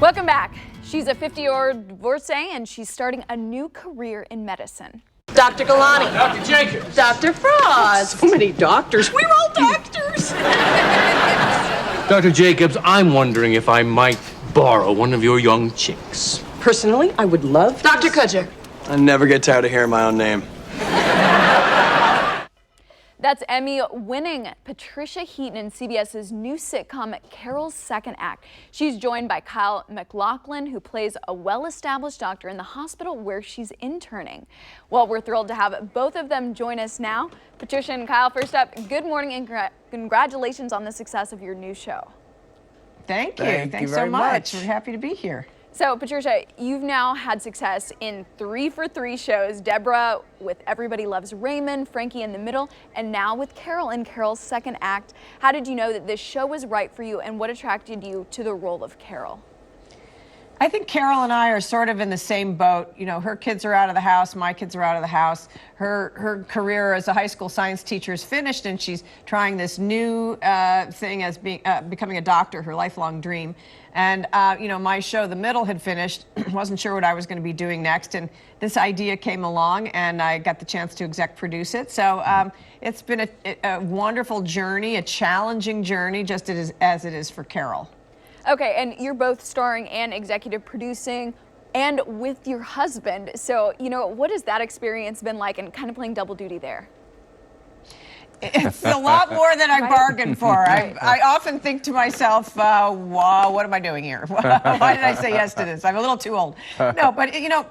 Welcome back. She's a 50-year-old divorcee and she's starting a new career in medicine. Dr. Galani. Dr. Jacobs. Dr. Frost. So many doctors. We're all doctors. Dr. Jacobs, I'm wondering if I might borrow one of your young chicks. Personally, I would love Dr. Kudger. I never get tired of hearing my own name. That's Emmy-winning Patricia Heaton in CBS's new sitcom Carol's Second Act. She's joined by Kyle Maclachlan, who plays a well-established doctor in the hospital where she's interning. Well, we're thrilled to have both of them join us now. Patricia and Kyle, first up, good morning and congratulations on the success of your new show. Thank you. Thanks very so much. much. We're happy to be here. So, Patricia, you've now had success in 3 for 3 shows. Deborah with Everybody Loves Raymond, Frankie in the Middle, and now with Carol in Carol's Second Act. How did you know that this show was right for you, and what attracted you to the role of Carol? I think Carol and I are sort of in the same boat. You know, her kids are out of the house, my kids are out of the house. Her career as a high school science teacher is finished, and she's trying this new thing as becoming a doctor, her lifelong dream. And, you know, my show, The Middle, had finished. Wasn't sure what I was going to be doing next. And this idea came along, and I got the chance to exec produce it. So it's been a wonderful journey, a challenging journey, just as it is for Carol. Okay, and you're both starring and executive producing and with your husband. So, you know, what has that experience been like and kind of playing double duty there? It's a lot more than I bargained for. I often think to myself, wow, what am I doing here? Why did I say yes to this? I'm a little too old. No, but, you know,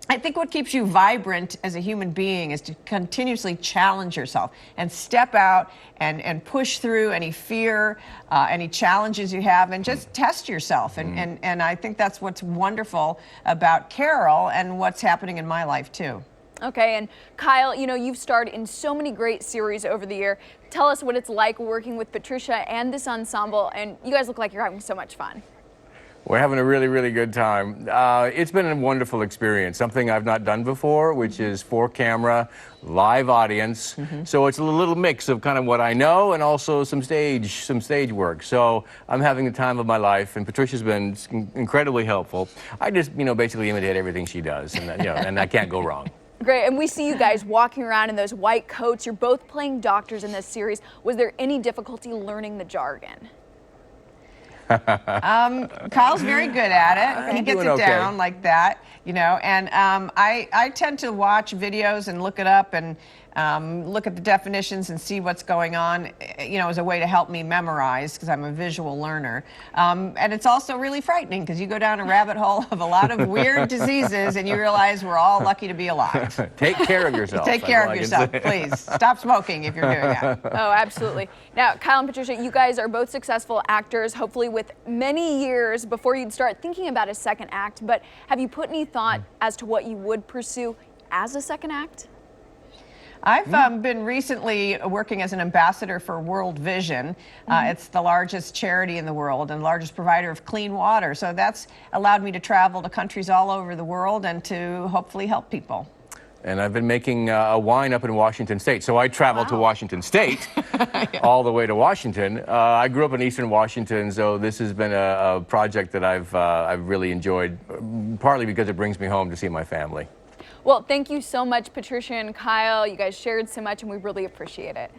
I think what keeps you vibrant as a human being is to continuously challenge yourself and step out and push through any fear, any challenges you have, and just test yourself. And I think that's what's wonderful about Carol and what's happening in my life, too. Okay, and Kyle, you know, you've starred in so many great series over the year. Tell us what it's like working with Patricia and this ensemble, and you guys look like you're having so much fun. We're having a really, really good time. It's been a wonderful experience, something I've not done before, which is 4-camera, live audience. So it's a little mix of kind of what I know and also some stage work. So I'm having the time of my life, and Patricia's been incredibly helpful. I just, you know, basically imitate everything she does, and you know, and I can't go wrong. Great, and we see you guys walking around in those white coats. You're both playing doctors in this series. Was there any difficulty learning the jargon? Kyle's very good at it. He gets it down like that, you know, and I tend to watch videos and look it up and look at the definitions and see what's going on, you know, as a way to help me memorize, because I'm a visual learner. And it's also really frightening because you go down a rabbit hole of a lot of weird diseases and you realize we're all lucky to be alive. Take care of yourself. Take care of yourself, please. Stop smoking if you're doing that. Oh, absolutely. Now, Kyle and Patricia, you guys are both successful actors, hopefully with many years before you'd start thinking about a second act. But have you put any thought as to what you would pursue as a second act? I've been recently working as an ambassador for World Vision. It's the largest charity in the world and largest provider of clean water. So that's allowed me to travel to countries all over the world and to hopefully help people. And I've been making a wine up in Washington State. So I traveled to Washington State, all the way to Washington. I grew up in Eastern Washington, so this has been a project that I've really enjoyed, partly because it brings me home to see my family. Well, thank you so much, Patricia and Kyle. You guys shared so much, and we really appreciate it.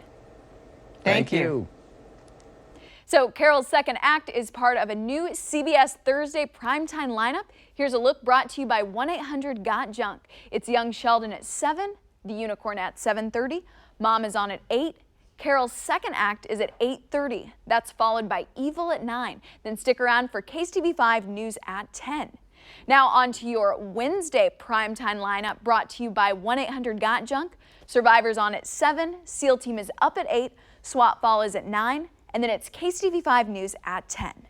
Thank you. So Carol's Second Act is part of a new CBS Thursday primetime lineup. Here's a look brought to you by 1-800-GOT-JUNK. It's Young Sheldon at 7, The Unicorn at 7:30, Mom is on at 8. Carol's Second Act is at 8:30. That's followed by Evil at 9. Then stick around for KSTV5 News at 10. Now on to your Wednesday primetime lineup brought to you by 1-800-GOT-JUNK. Survivor's on at 7, SEAL Team is up at 8, SWAT Fall is at 9, and then it's KSTV5 News at 10.